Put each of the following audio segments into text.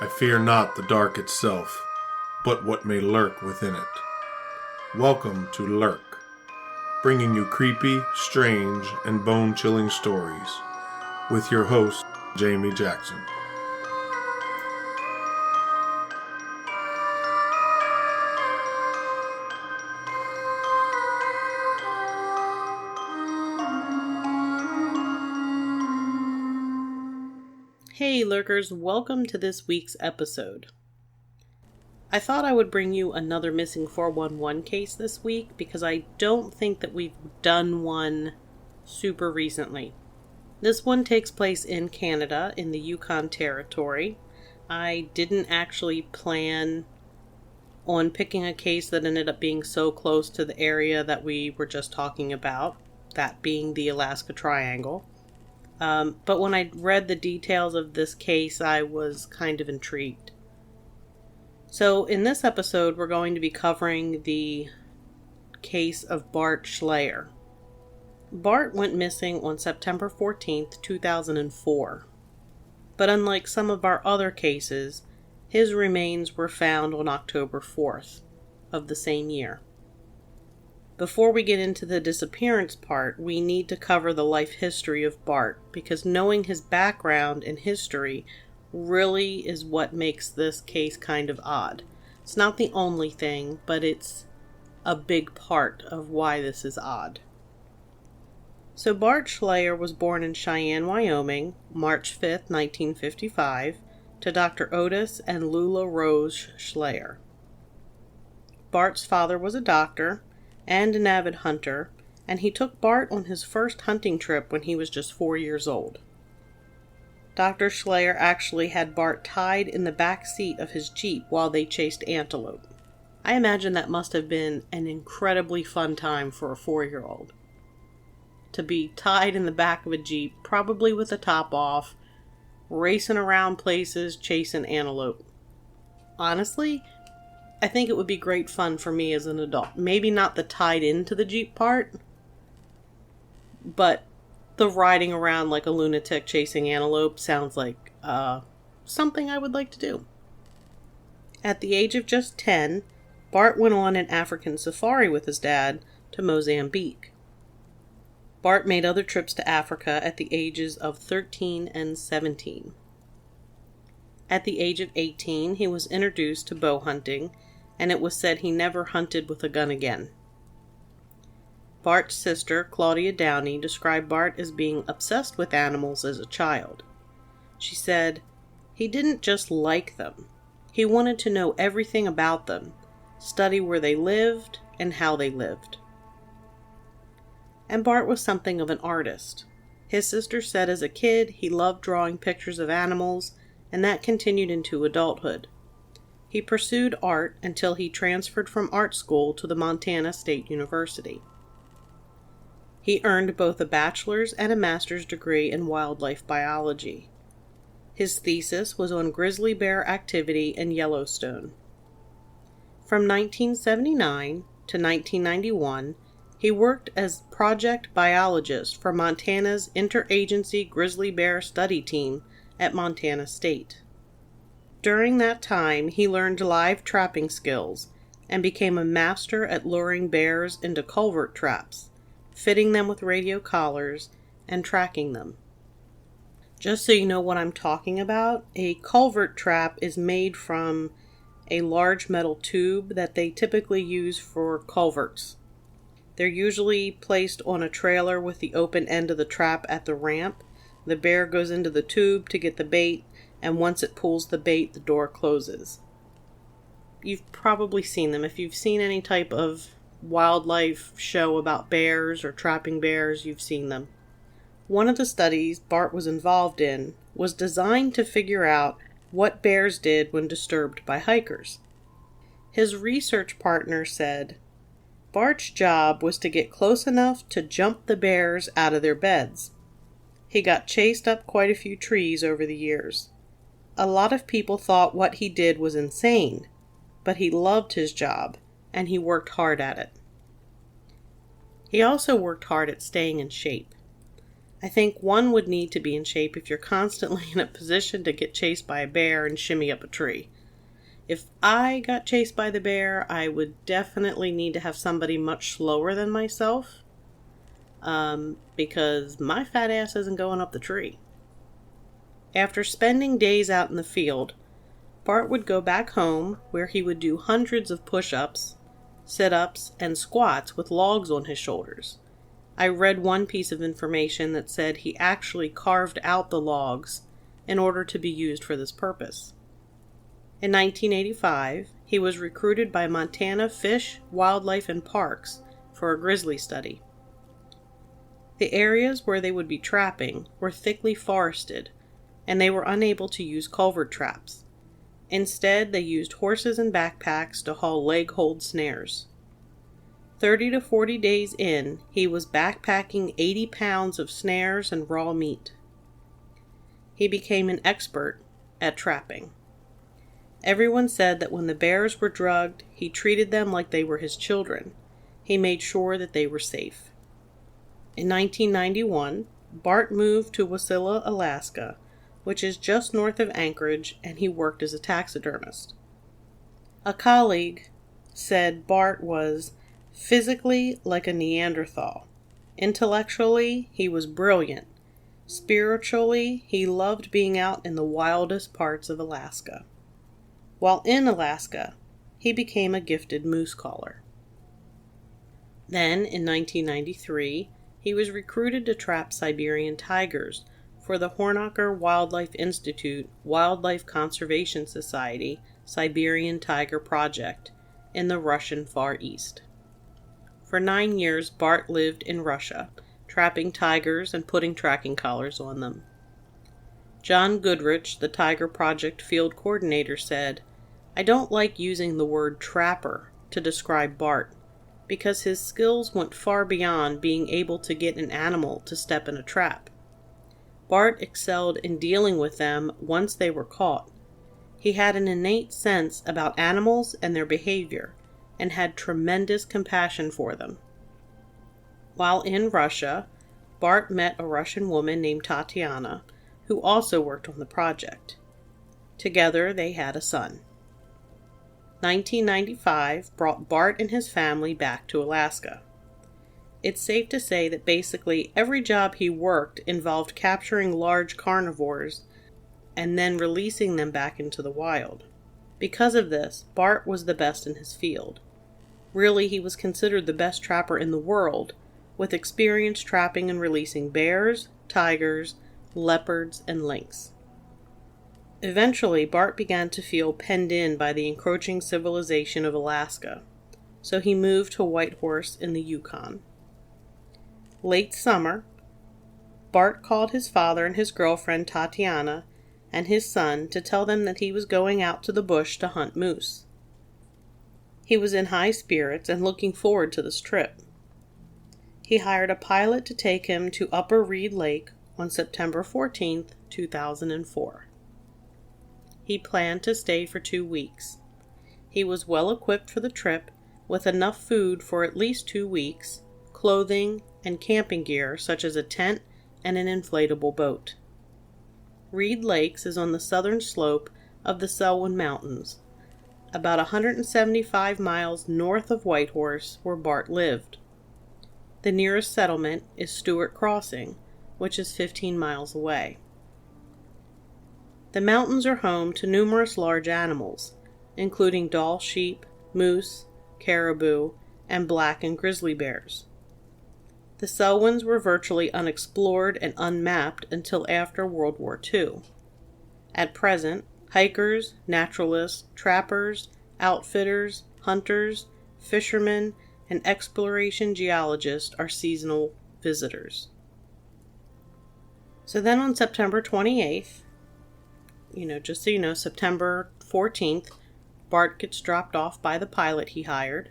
I fear not the dark itself, but what may lurk within it. Welcome to Lurk, bringing you creepy, strange, and bone-chilling stories, with your host, Jamie Jackson. Hey lurkers, welcome to this week's episode. I thought I would bring you another missing 411 case this week because I don't think that we've done one super recently. This one takes place in Canada, in the Yukon Territory. I didn't actually plan on picking a case that ended up being so close to the area that we were just talking about, that being the Alaska Triangle. But when I read the details of this case, I was kind of intrigued. So in this episode, we're going to be covering the case of Bart Schleyer. Bart went missing on September 14th, 2004. But unlike some of our other cases, his remains were found on October 4th of the same year. Before we get into the disappearance part, we need to cover the life history of Bart, because knowing his background and history really is what makes this case kind of odd. It's not the only thing, but it's a big part of why this is odd. So Bart Schleyer was born in Cheyenne, Wyoming, March 5th, 1955, to Dr. Otis and Lula Rose Schleyer. Bart's father was a doctor and an avid hunter, and he took Bart on his first hunting trip when he was just 4 years old. Dr. Schleyer actually had Bart tied in the back seat of his Jeep while they chased antelope. I imagine that must have been an incredibly fun time for a 4-year-old. To be tied in the back of a Jeep, probably with the top off, racing around places, chasing antelope. Honestly, I think it would be great fun for me as an adult. Maybe not the tied into the Jeep part, but the riding around like a lunatic chasing antelope sounds like something I would like to do. At the age of just 10, Bart went on an African safari with his dad to Mozambique. Bart made other trips to Africa at the ages of 13 and 17. At the age of 18, he was introduced to bow hunting, and it was said he never hunted with a gun again. Bart's sister, Claudia Downey, described Bart as being obsessed with animals as a child. She said, "He didn't just like them. He wanted to know everything about them, study where they lived and how they lived." And Bart was something of an artist. His sister said as a kid he loved drawing pictures of animals, and that continued into adulthood. He pursued art until he transferred from art school to the Montana State University. He earned both a bachelor's and a master's degree in wildlife biology. His thesis was on grizzly bear activity in Yellowstone. From 1979 to 1991, he worked as project biologist for Montana's Interagency Grizzly Bear Study Team at Montana State. During that time, he learned live trapping skills and became a master at luring bears into culvert traps, fitting them with radio collars, and tracking them. Just so you know what I'm talking about, a culvert trap is made from a large metal tube that they typically use for culverts. They're usually placed on a trailer with the open end of the trap at the ramp. The bear goes into the tube to get the bait, and once it pulls the bait, the door closes. You've probably seen them. If you've seen any type of wildlife show about bears or trapping bears, you've seen them. One of the studies Bart was involved in was designed to figure out what bears did when disturbed by hikers. His research partner said, Bart's job was to get close enough to jump the bears out of their beds. He got chased up quite a few trees over the years. A lot of people thought what he did was insane, but he loved his job, and he worked hard at it. He also worked hard at staying in shape. I think one would need to be in shape if you're constantly in a position to get chased by a bear and shimmy up a tree. If I got chased by the bear, I would definitely need to have somebody much slower than myself, because my fat ass isn't going up the tree. After spending days out in the field, Bart would go back home where he would do hundreds of push-ups, sit-ups, and squats with logs on his shoulders. I read one piece of information that said he actually carved out the logs in order to be used for this purpose. In 1985, he was recruited by Montana Fish, Wildlife, and Parks for a grizzly study. The areas where they would be trapping were thickly forested, and they were unable to use culvert traps. Instead, they used horses and backpacks to haul leg-hold snares. 30 to 40 days in, he was backpacking 80 pounds of snares and raw meat. He became an expert at trapping. Everyone said that when the bears were drugged, he treated them like they were his children. He made sure that they were safe. In 1991, Bart moved to Wasilla, Alaska, which is just north of Anchorage, and he worked as a taxidermist. A colleague said Bart was physically like a Neanderthal. Intellectually, he was brilliant. Spiritually, he loved being out in the wildest parts of Alaska. While in Alaska, he became a gifted moose caller. Then, in 1993, he was recruited to trap Siberian tigers for the Hornacher Wildlife Institute Wildlife Conservation Society Siberian Tiger Project in the Russian Far East. For 9 years, Bart lived in Russia, trapping tigers and putting tracking collars on them. John Goodrich, the Tiger Project field coordinator, said, "I don't like using the word trapper to describe Bart, because his skills went far beyond being able to get an animal to step in a trap. Bart excelled in dealing with them once they were caught. He had an innate sense about animals and their behavior, and had tremendous compassion for them." While in Russia, Bart met a Russian woman named Tatiana, who also worked on the project. Together they had a son. 1995 brought Bart and his family back to Alaska. It's safe to say that basically every job he worked involved capturing large carnivores and then releasing them back into the wild. Because of this, Bart was the best in his field. Really, he was considered the best trapper in the world, with experience trapping and releasing bears, tigers, leopards, and lynx. Eventually, Bart began to feel penned in by the encroaching civilization of Alaska, so he moved to Whitehorse in the Yukon. Late summer, Bart called his father and his girlfriend Tatiana and his son to tell them that he was going out to the bush to hunt moose. He was in high spirits and looking forward to this trip. He hired a pilot to take him to Upper Reed Lake on September 14, 2004. He planned to stay for 2 weeks. He was well equipped for the trip, with enough food for at least 2 weeks, clothing, and camping gear such as a tent and an inflatable boat. Reed Lakes is on the southern slope of the Selwyn Mountains, about 175 miles north of Whitehorse, where Bart lived. The nearest settlement is Stewart Crossing, which is 15 miles away. The mountains are home to numerous large animals, including Dall sheep, moose, caribou, and black and grizzly bears. The Selwyns were virtually unexplored and unmapped until after World War II. At present, hikers, naturalists, trappers, outfitters, hunters, fishermen, and exploration geologists are seasonal visitors. So then on September 28th, just so you know, September 14th, Bart gets dropped off by the pilot he hired.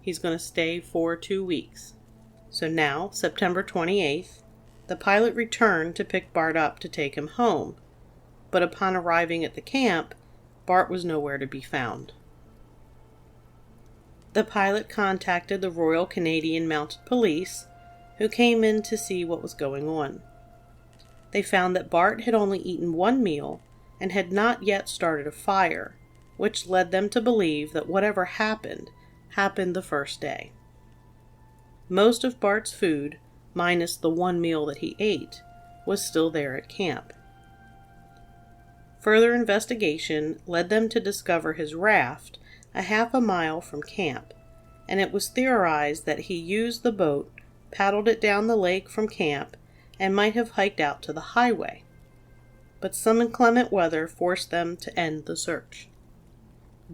He's going to stay for 2 weeks. So now, September 28th, the pilot returned to pick Bart up to take him home. But upon arriving at the camp, Bart was nowhere to be found. The pilot contacted the Royal Canadian Mounted Police, who came in to see what was going on. They found that Bart had only eaten one meal and had not yet started a fire, which led them to believe that whatever happened the first day. Most of Bart's food, minus the one meal that he ate, was still there at camp. Further investigation led them to discover his raft a half a mile from camp, and it was theorized that he used the boat, paddled it down the lake from camp, and might have hiked out to the highway. But some inclement weather forced them to end the search.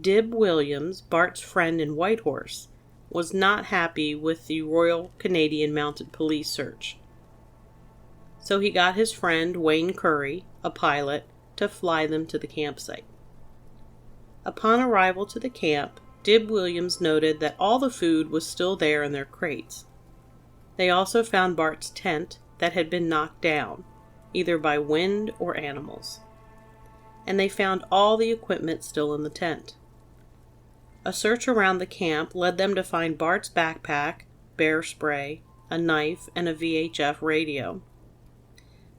Dib Williams, Bart's friend in Whitehorse, was not happy with the Royal Canadian Mounted Police search. So he got his friend Wayne Curry, a pilot, to fly them to the campsite. Upon arrival to the camp, Dib Williams noted that all the food was still there in their crates. They also found Bart's tent that had been knocked down, either by wind or animals. And they found all the equipment still in the tent. A search around the camp led them to find Bart's backpack, bear spray, a knife, and a VHF radio.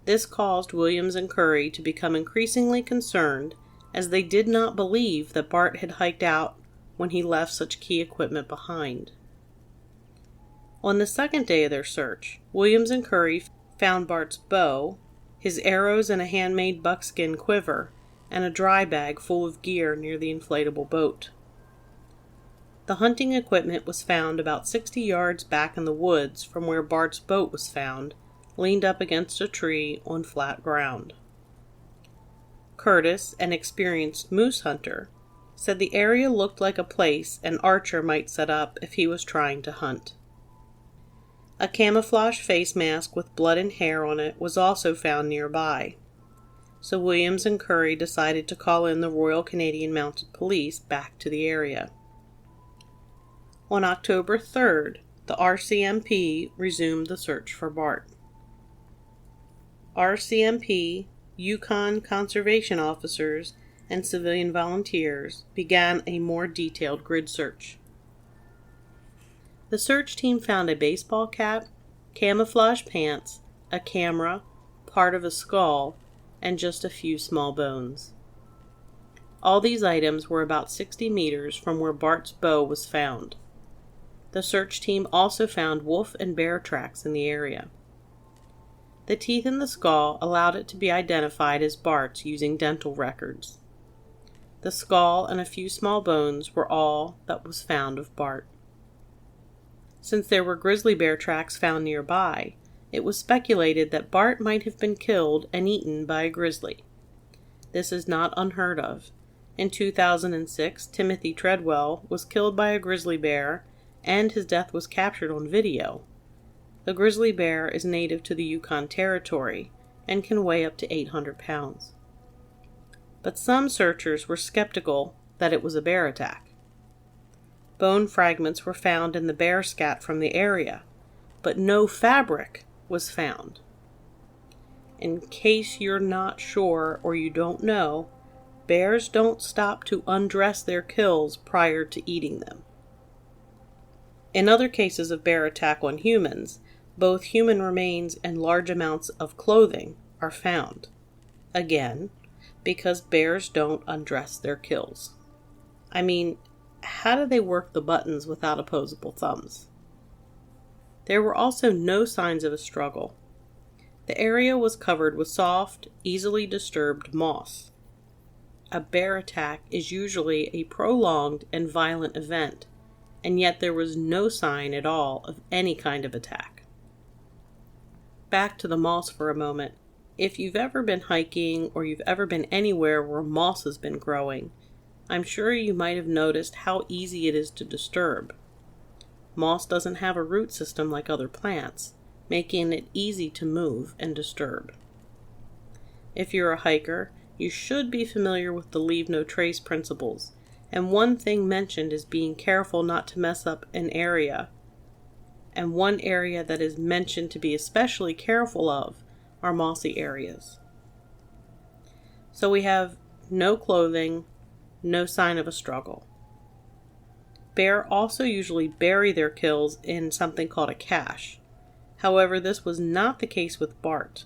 This caused Williams and Curry to become increasingly concerned, as they did not believe that Bart had hiked out when he left such key equipment behind. On the second day of their search, Williams and Curry found Bart's bow, his arrows in a handmade buckskin quiver, and a dry bag full of gear near the inflatable boat. The hunting equipment was found about 60 yards back in the woods from where Bart's boat was found, leaned up against a tree on flat ground. Curtis, an experienced moose hunter, said the area looked like a place an archer might set up if he was trying to hunt. A camouflage face mask with blood and hair on it was also found nearby, so Williams and Curry decided to call in the Royal Canadian Mounted Police back to the area. On October 3rd, the RCMP resumed the search for Bart. RCMP, Yukon conservation officers, and civilian volunteers began a more detailed grid search. The search team found a baseball cap, camouflage pants, a camera, part of a skull, and just a few small bones. All these items were about 60 meters from where Bart's bow was found. The search team also found wolf and bear tracks in the area. The teeth in the skull allowed it to be identified as Bart's using dental records. The skull and a few small bones were all that was found of Bart. Since there were grizzly bear tracks found nearby, it was speculated that Bart might have been killed and eaten by a grizzly. This is not unheard of. In 2006, Timothy Treadwell was killed by a grizzly bear, and his death was captured on video. The grizzly bear is native to the Yukon Territory and can weigh up to 800 pounds. But some searchers were skeptical that it was a bear attack. Bone fragments were found in the bear scat from the area, but no fabric was found. In case you're not sure or you don't know, bears don't stop to undress their kills prior to eating them. In other cases of bear attack on humans, both human remains and large amounts of clothing are found. Again, because bears don't undress their kills. I mean, how do they work the buttons without opposable thumbs? There were also no signs of a struggle. The area was covered with soft, easily disturbed moss. A bear attack is usually a prolonged and violent event, and yet there was no sign at all of any kind of attack. Back to the moss for a moment. If you've ever been hiking or you've ever been anywhere where moss has been growing, I'm sure you might have noticed how easy it is to disturb. Moss doesn't have a root system like other plants, making it easy to move and disturb. If you're a hiker, you should be familiar with the leave no trace principles, and one thing mentioned is being careful not to mess up an area. And one area that is mentioned to be especially careful of are mossy areas. So we have no clothing, no sign of a struggle. Bear also usually bury their kills in something called a cache. However, this was not the case with Bart.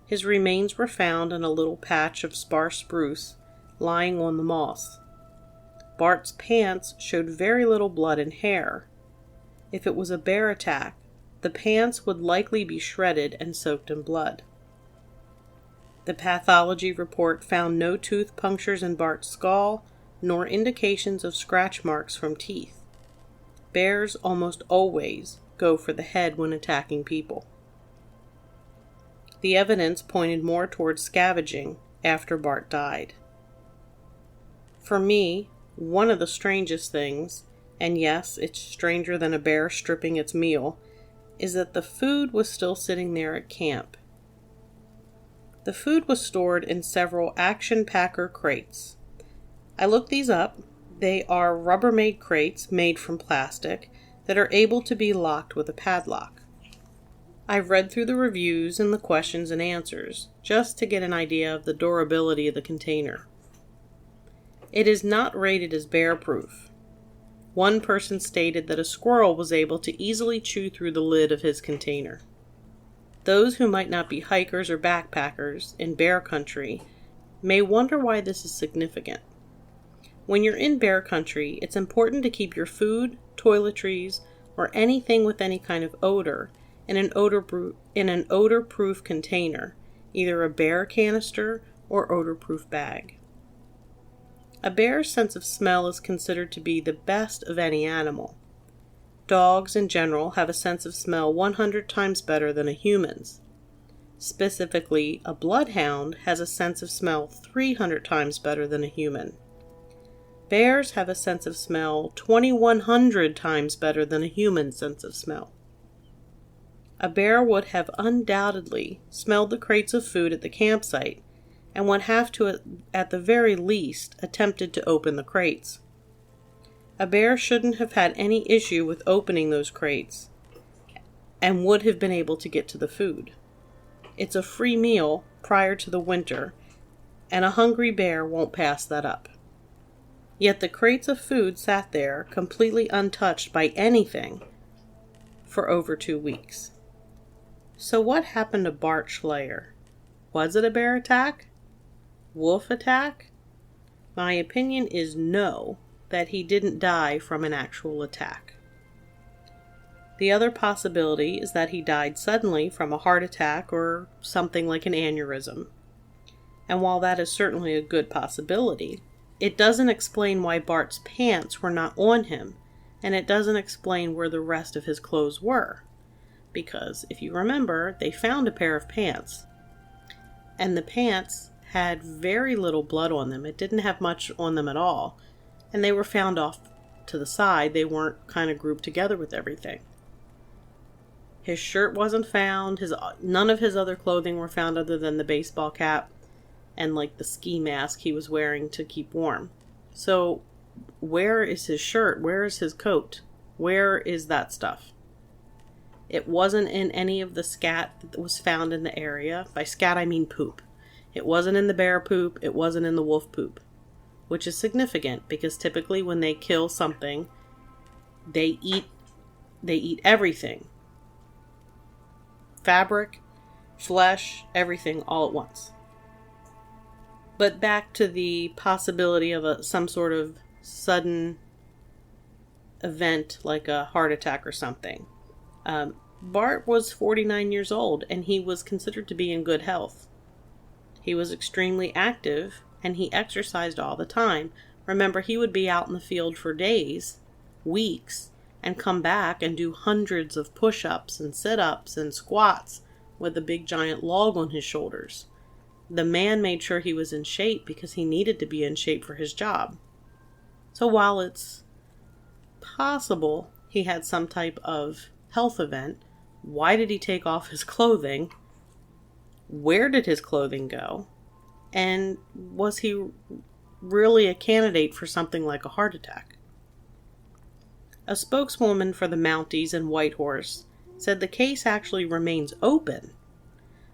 His remains were found in a little patch of sparse spruce lying on the moss. Bart's pants showed very little blood and hair. If it was a bear attack, the pants would likely be shredded and soaked in blood. The pathology report found no tooth punctures in Bart's skull, nor indications of scratch marks from teeth. Bears almost always go for the head when attacking people. The evidence pointed more towards scavenging after Bart died. For me, one of the strangest things, and yes, it's stranger than a bear stripping its meal, is that the food was still sitting there at camp. The food was stored in several Action Packer crates. I looked these up. They are Rubbermaid crates made from plastic that are able to be locked with a padlock. I've read through the reviews and the questions and answers just to get an idea of the durability of the container. It is not rated as bear-proof. One person stated that a squirrel was able to easily chew through the lid of his container. Those who might not be hikers or backpackers in bear country may wonder why this is significant. When you're in bear country, it's important to keep your food, toiletries, or anything with any kind of odor in an odor-proof container, either a bear canister or odor-proof bag. A bear's sense of smell is considered to be the best of any animal. Dogs in general have a sense of smell 100 times better than a human's. Specifically, a bloodhound has a sense of smell 300 times better than a human. Bears have a sense of smell 2,100 times better than a human's sense of smell. A bear would have undoubtedly smelled the crates of food at the campsite and would have to, at the very least, attempted to open the crates. A bear shouldn't have had any issue with opening those crates and would have been able to get to the food. It's a free meal prior to the winter, and a hungry bear won't pass that up. Yet the crates of food sat there, completely untouched by anything, for over 2 weeks. So what happened to Bart Schleyer? Was it a bear attack? Wolf attack? My opinion is no, that he didn't die from an actual attack. The other possibility is that he died suddenly from a heart attack or something like an aneurysm. And while that is certainly a good possibility, it doesn't explain why Bart's pants were not on him, and it doesn't explain where the rest of his clothes were. Because, if you remember, they found a pair of pants, and the pants had very little blood on them. It didn't have much on them at all, and they were found off to the side. They weren't kind of grouped together with everything. His shirt wasn't found. None of his other clothing were found other than the baseball cap and like the ski mask he was wearing to keep warm. So where is his shirt? Where is his coat? Where is that stuff? It wasn't in any of the scat that was found in the area. By scat, I mean poop. It wasn't in the bear poop. It wasn't in the wolf poop. Which is significant because typically when they kill something, they eat everything. Fabric, flesh, everything all at once. But back to the possibility of some sort of sudden event like a heart attack or something. Bart was 49 years old and he was considered to be in good health. He was extremely active and he exercised all the time. Remember, he would be out in the field for days, weeks, and come back and do hundreds of push-ups and sit-ups and squats with a big giant log on his shoulders. The man made sure he was in shape because he needed to be in shape for his job. So while it's possible he had some type of health event, why did he take off his clothing? Where did his clothing go? And was he really a candidate for something like a heart attack? A spokeswoman for the Mounties and Whitehorse said the case actually remains open,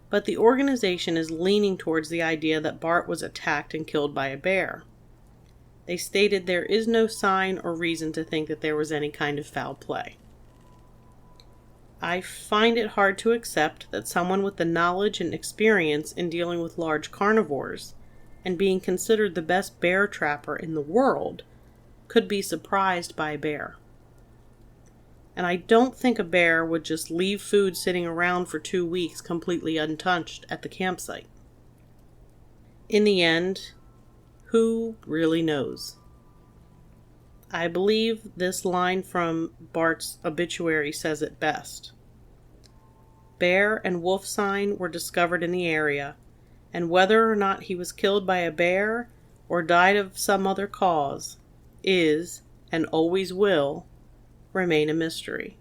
but the organization is leaning towards the idea that Bart was attacked and killed by a bear. They stated there is no sign or reason to think that there was any kind of foul play. I find it hard to accept that someone with the knowledge and experience in dealing with large carnivores and being considered the best bear trapper in the world could be surprised by a bear. And I don't think a bear would just leave food sitting around for 2 weeks completely untouched at the campsite. In the end, who really knows? I believe this line from Bart's obituary says it best. Bear and wolf sign were discovered in the area, and whether or not he was killed by a bear or died of some other cause is, and always will, remain a mystery.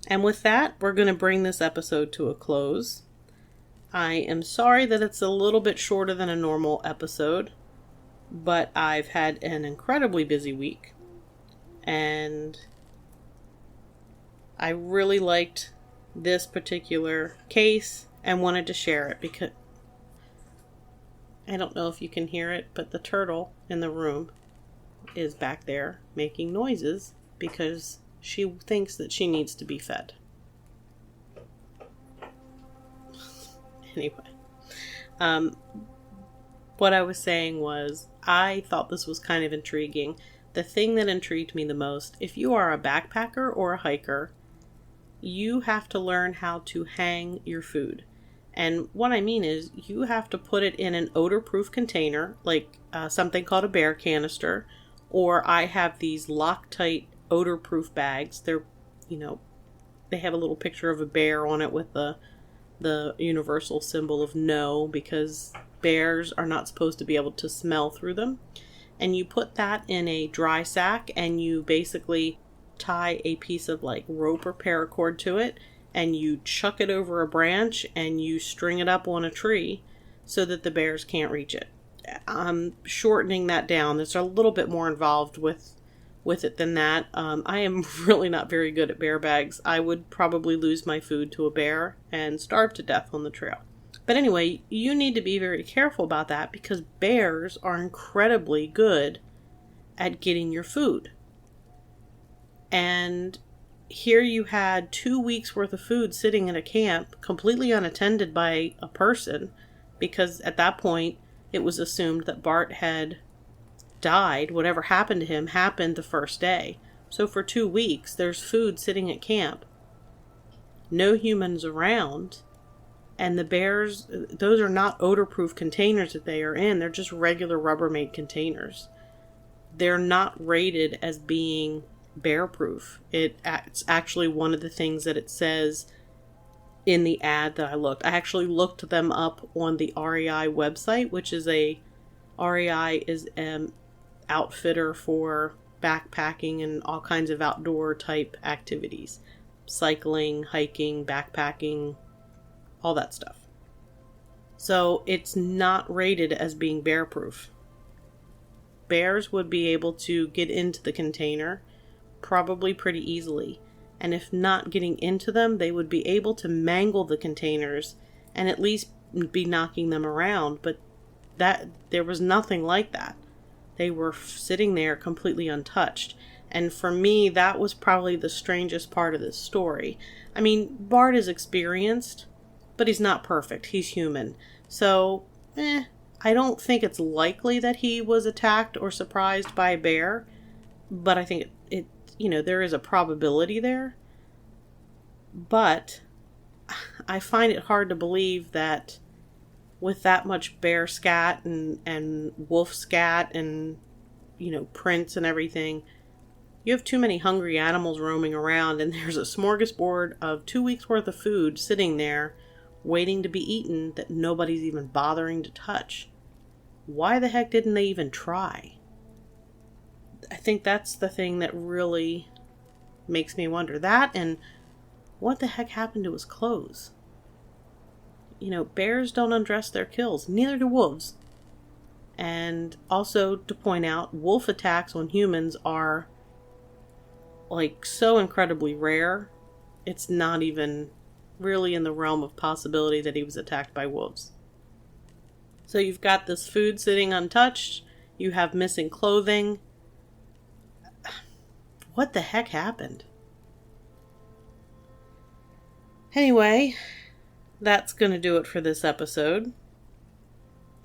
And with that, we're going to bring this episode to a close. I am sorry that it's a little bit shorter than a normal episode, but I've had an incredibly busy week, and I really liked this particular case and wanted to share it because I don't know if you can hear it, but the turtle in the room is back there making noises because she thinks that she needs to be fed. Anyway, what I was saying was I thought this was kind of intriguing. The thing that intrigued me the most, if you are a backpacker or a hiker, you have to learn how to hang your food. And what I mean is you have to put it in an odor-proof container, like something called a bear canister, or I have these Loctite odor-proof bags. They're, they have a little picture of a bear on it with the universal symbol of no, because bears are not supposed to be able to smell through them. And you put that in a dry sack and you basically tie a piece of like rope or paracord to it and you chuck it over a branch and you string it up on a tree so that the bears can't reach it. I'm shortening that down. There's a little bit more involved with it than that. I am really not very good at bear bags. I would probably lose my food to a bear and starve to death on the trail. But anyway, you need to be very careful about that because bears are incredibly good at getting your food. And here you had 2 weeks worth of food sitting in a camp completely unattended by a person because at that point it was assumed that Bart had died. Whatever happened to him happened the first day. So for 2 weeks there's food sitting at camp. No humans around. And the bears, those are not odor-proof containers that they are in. They're just regular Rubbermaid containers. They're not rated as being bear-proof. It's actually one of the things that it says in the ad that I looked. I actually looked them up on the REI website, which is REI is an outfitter for backpacking and all kinds of outdoor type activities. Cycling, hiking, backpacking, all that stuff. So it's not rated as being bear-proof. Bears would be able to get into the container probably pretty easily. And if not getting into them, they would be able to mangle the containers and at least be knocking them around. But there was nothing like that. They were sitting there completely untouched. And for me, that was probably the strangest part of this story. I mean, Bart is experienced, but he's not perfect. He's human. So, I don't think it's likely that he was attacked or surprised by a bear. But I think there is a probability there. But I find it hard to believe that with that much bear scat and wolf scat and, prints and everything, you have too many hungry animals roaming around and there's a smorgasbord of 2 weeks worth of food sitting there waiting to be eaten that nobody's even bothering to touch. Why the heck didn't they even try? I think that's the thing that really makes me wonder. That and what the heck happened to his clothes? Bears don't undress their kills. Neither do wolves. And also to point out, wolf attacks on humans are so incredibly rare. It's not even really in the realm of possibility that he was attacked by wolves. So you've got this food sitting untouched. You have missing clothing. What the heck happened? Anyway, that's going to do it for this episode.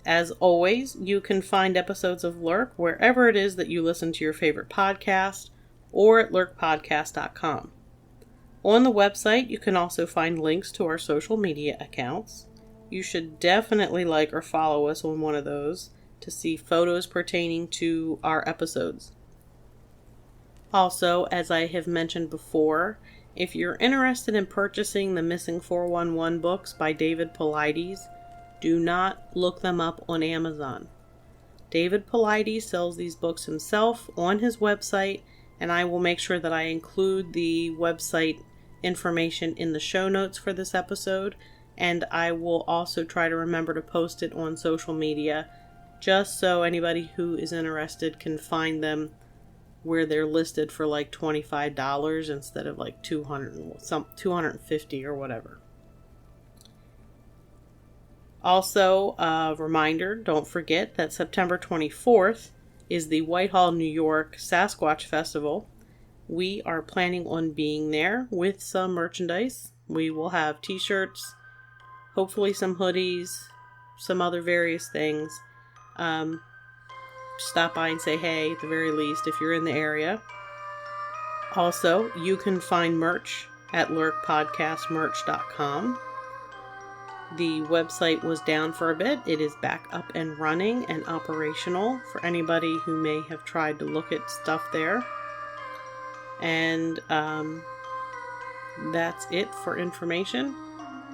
As always, you can find episodes of Lurk wherever it is that you listen to your favorite podcast or at lurkpodcast.com. On the website, you can also find links to our social media accounts. You should definitely like or follow us on one of those to see photos pertaining to our episodes. Also, as I have mentioned before, if you're interested in purchasing the Missing 411 books by David Paulides, do not look them up on Amazon. David Paulides sells these books himself on his website, and I will make sure that I include the website information in the show notes for this episode, and I will also try to remember to post it on social media, just so anybody who is interested can find them where they're listed for like $25 instead of like $250 or whatever. Also, a reminder, don't forget that September 24th is the Whitehall, New York Sasquatch Festival. We are planning on being there with some merchandise. We will have t-shirts, hopefully some hoodies, some other various things. Stop by and say hey at the very least if you're in the area. Also, you can find merch at lurkpodcastmerch.com. The website was down for a bit. It is back up and running and operational for anybody who may have tried to look at stuff there. And that's it for information.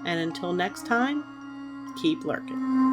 And until next time, keep lurking.